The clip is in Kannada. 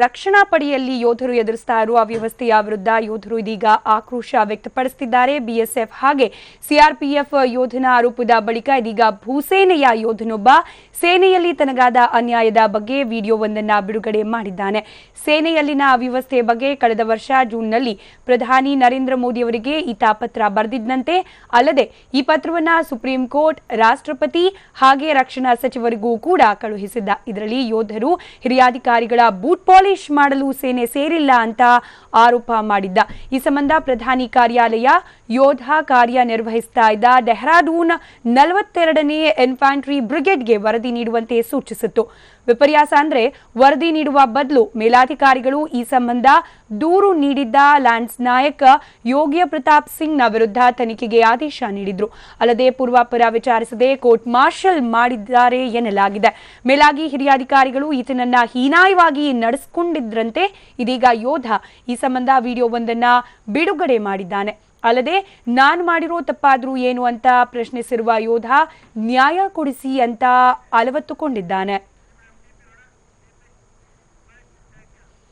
ರಕ್ಷಣಾ ಪಡೆಯಲ್ಲಿ ಯೋಧರು ಎದುರಿಸ್ತಾ ಇರುವ ಅವ್ಯವಸ್ಥೆಯ ವಿರುದ್ಧ ಯೋಧರು ಇದೀಗ ಆಕ್ರೋಶ ವ್ಯಕ್ತಪಡಿಸುತ್ತಿದ್ದಾರೆ. ಬಿಎಸ್ಎಫ್ ಹಾಗೆ ಸಿಆರ್ಪಿಎಫ್ ಯೋಧನ ಆರೋಪದ ಬಳಿಕ ಇದೀಗ ಭೂಸೇನೆಯ ಯೋಧನೊಬ್ಬ ಸೇನೆಯಲ್ಲಿ ತನಗಾದ ಅನ್ಯಾಯದ ಬಗ್ಗೆ ವಿಡಿಯೋವೊಂದನ್ನ ಬಿಡುಗಡೆ ಮಾಡಿದ್ದಾನೆ. ಸೇನೆಯಲ್ಲಿನ ಅವ್ಯವಸ್ಥೆ ಬಗ್ಗೆ ಕಳೆದ ವರ್ಷ ಜೂನ್ನಲ್ಲಿ ಪ್ರಧಾನಿ ನರೇಂದ್ರ ಮೋದಿ ಅವರಿಗೆ ಈತ ಪತ್ರ ಬರೆದಿದ್ದಂತೆ. ಅಲ್ಲದೆ ಈ ಪತ್ರವನ್ನ ಸುಪ್ರೀಂ ಕೋರ್ಟ್, ರಾಷ್ಟ್ರಪತಿ ಹಾಗೆ ರಕ್ಷಣಾ ಸಚಿವರಿಗೂ ಕೂಡ ಕಳುಹಿಸಿದ್ದ. ಇದರಲ್ಲಿ ಯೋಧರು ಹಿರಿಯಾಧಿಕಾರಿಗಳ ಬೂಟ್ ಪಾಲಿಶ್ ಮಾಡಲು ಸೇನೆ ಸೇರಿಲ್ಲ ಅಂತ ಆರೋಪ ಮಾಡಿದ್ದ. ಈ ಸಂಬಂಧ ಪ್ರಧಾನಿ ಕಾರ್ಯಾಲಯ ಯೋಧ ಕಾರ್ಯನಿರ್ವಹಿಸ್ತಾ ಇದ್ದ ಡೆಹ್ರಾಡೂನ್ 42ನೇ ಇನ್ಫ್ಯಾಂಟ್ರಿ ಬ್ರಿಗೇಡ್ಗೆ ವರದಿ ನೀಡುವಂತೆ ಸೂಚಿಸಿತ್ತು. ವಿಪರ್ಯಾಸ ಅಂದ್ರೆ ವರದಿ ನೀಡುವ ಬದಲು ಮೇಲಾಧಿಕಾರಿಗಳು ಈ ಸಂಬಂಧ ದೂರು ನೀಡಿದ್ದ ಲ್ಯಾನ್ಸ್ ನಾಯಕ್ ಯೋಗ್ಯ ಪ್ರತಾಪ್ ಸಿಂಗ್ನ ವಿರುದ್ಧ ತನಿಖೆಗೆ ಆದೇಶ ನೀಡಿದ್ರು. ಅಲ್ಲದೆ ಪೂರ್ವಾಪರ ವಿಚಾರಿಸದೆ ಕೋರ್ಟ್ ಮಾರ್ಷಲ್ ಮಾಡಿದ್ದಾರೆ ಎನ್ನಲಾಗಿದೆ. ಮೇಲಾಗಿ ಹಿರಿಯಾಧಿಕಾರಿಗಳು ಈತನನ್ನ ಹೀನಾಯವಾಗಿ ನಡೆಸಿಕೊಂಡಿದ್ರಂತೆ. ಇದೀಗ ಯೋಧ ಈ ಸಂಬಂಧ ವಿಡಿಯೋವೊಂದನ್ನ ಬಿಡುಗಡೆ ಮಾಡಿದ್ದಾನೆ. ಅಲ್ಲದೆ ನಾನು ಮಾಡಿರೋ ತಪ್ಪಾದ್ರೂ ಏನು ಅಂತ ಪ್ರಶ್ನಿಸಿರುವ ಯೋಧ ನ್ಯಾಯ ಕೊಡಿಸಿ ಅಂತ ಅಲವತ್ತುಕೊಂಡಿದ್ದಾನೆ.